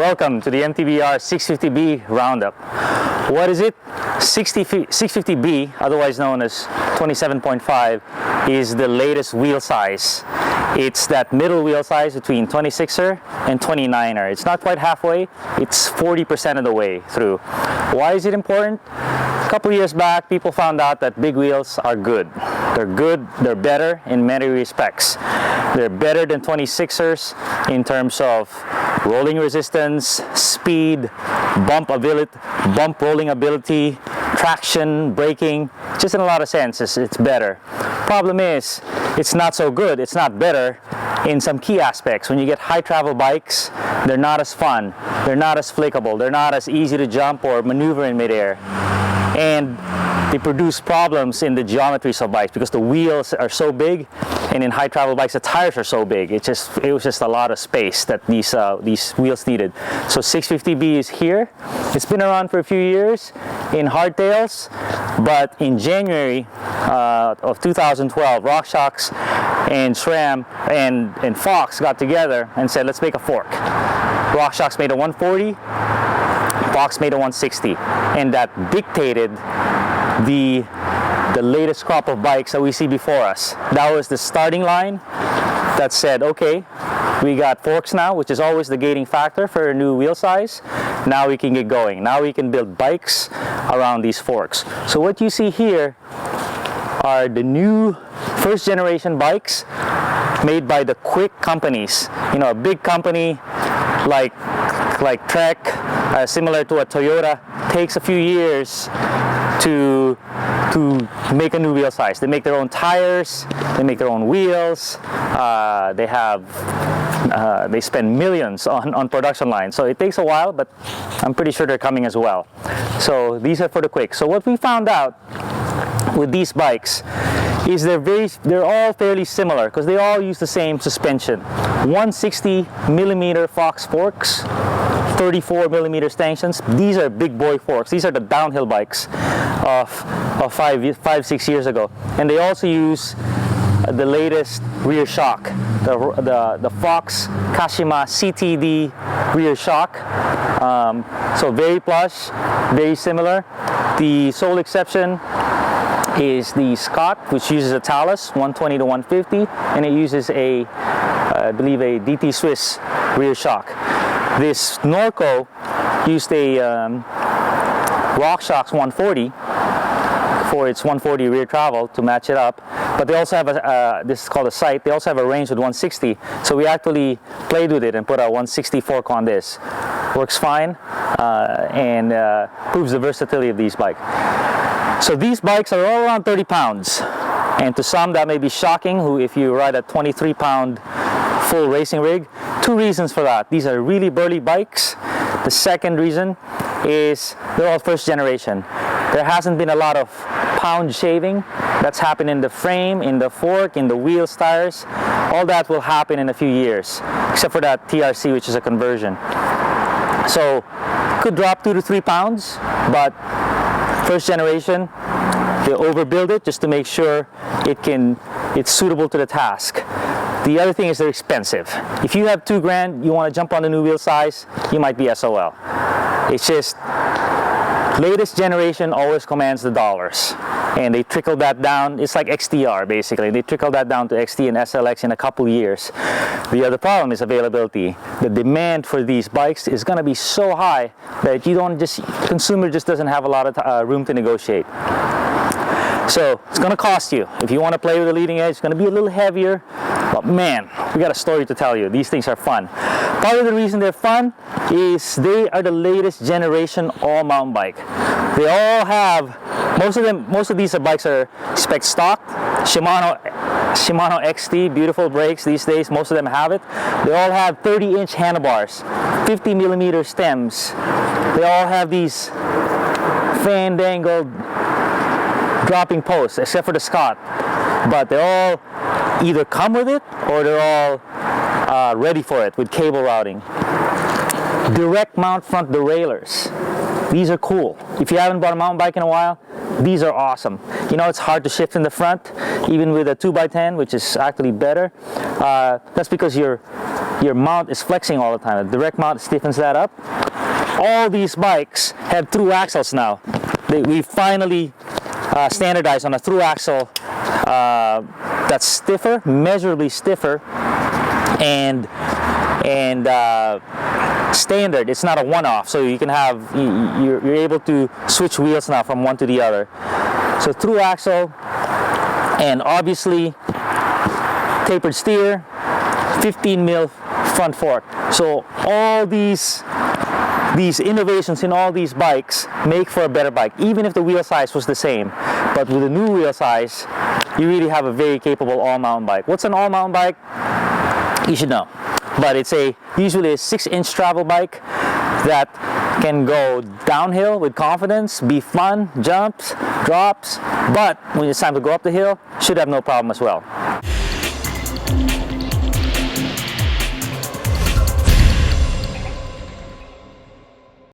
Welcome to the MTBR 650b Roundup. What is it? 650b, otherwise known as 27.5, is the latest wheel size. It's that middle wheel size between 26er and 29er. It's not quite halfway, it's 40% of the way through. Why is it important? A couple years back, people found out that big wheels are good. They're better in many respects. They're better than 26ers in terms of rolling resistance, speed, bump rolling ability, traction, braking. Just in a lot of senses, it's better. Problem is, it's not so good. It's not better in some key aspects. When you get high travel bikes, they're not as fun. They're not as flickable. They're not as easy to jump or maneuver in midair. And they produce problems in the geometries of bikes because the wheels are so big, and in high travel bikes the tires are so big. It was just a lot of space that these wheels needed. So 650b is here. It's been around for a few years in hardtails, but in January of 2012, RockShox and SRAM and Fox got together and said, let's make a fork. RockShox made a 140, Fox made a 160, and that dictated the latest crop of bikes that we see before us. That was the starting line that said, okay, we got forks now, which is always the gating factor for a new wheel size. Now we can get going. Now we can build bikes around these forks. So what you see here are the new first generation bikes made by the quick companies. You know, a big company like Trek, similar to a Toyota, takes a few years to make a new wheel size. They make their own tires, they make their own wheels, they spend millions on production lines. So it takes a while, but I'm pretty sure they're coming as well. So these are for the quick. So what we found out with these bikes is they're all fairly similar because they all use the same suspension. 160 millimeter Fox forks, 34 millimeter stanchions. These are big boy forks. These are the downhill bikes of 5-6 years ago, and they also use the latest rear shock, the Fox Kashima CTD rear shock. So very plush, very similar. The sole exception is the Scott, which uses a Talus 120 to 150, and it uses I believe a DT Swiss rear shock. This Norco used a RockShox 140 for its 140 rear travel to match it up, but they also have this is called a sight. They also have a range with 160, so we actually played with it and put a 160 fork on this. Works fine and proves the versatility of these bikes. So these bikes are all around 30 pounds, and to some that may be shocking, if you ride a 23-pound full racing rig. Two reasons for that. These are really burly bikes. The second reason is they're all first generation. There hasn't been a lot of pound shaving that's happened in the frame, in the fork, in the wheels, tires. All that will happen in a few years, except for that TRC, which is a conversion. So could drop 2 to 3 pounds, but first generation, they overbuild it just to make sure it's suitable to the task. The other thing is they're expensive. If you have $2,000, you want to jump on the new wheel size, you might be SOL. It's just latest generation always commands the dollars, and they trickle that down. It's like XTR basically. They trickle that down to XT and SLX in a couple years. The other problem is availability. The demand for these bikes is going to be so high that consumer just doesn't have a lot of room to negotiate. So it's going to cost you. If you want to play with the leading edge, it's going to be a little heavier. But man, we got a story to tell you. These things are fun. Part of the reason they're fun is they are the latest generation all mountain bike. They all have, most of these bikes are spec stock. Shimano XT, beautiful brakes these days. Most of them have it. They all have 30-inch handlebars, 50 millimeter stems. They all have these fan-dangled dropping posts, except for the Scott, but they all either come with it or they're all ready for it with cable routing. Direct mount front derailleurs. These are cool. If you haven't bought a mountain bike in a while, these are awesome. You know, it's hard to shift in the front, even with a 2x10, which is actually better. That's because your mount is flexing all the time. A direct mount stiffens that up. All these bikes have through axles now. We finally standardized on a through axle that's stiffer, measurably stiffer, and standard. It's not a one-off, so you can have you're able to switch wheels now from one to the other. So through axle, and obviously tapered steer, 15 mil front fork. So all these innovations in all these bikes make for a better bike, even if the wheel size was the same. But with the new wheel size, you really have a very capable all-mountain bike. What's an all-mountain bike? You should know. But it's usually a 6-inch travel bike that can go downhill with confidence, be fun, jumps, drops, but when it's time to go up the hill, should have no problem as well.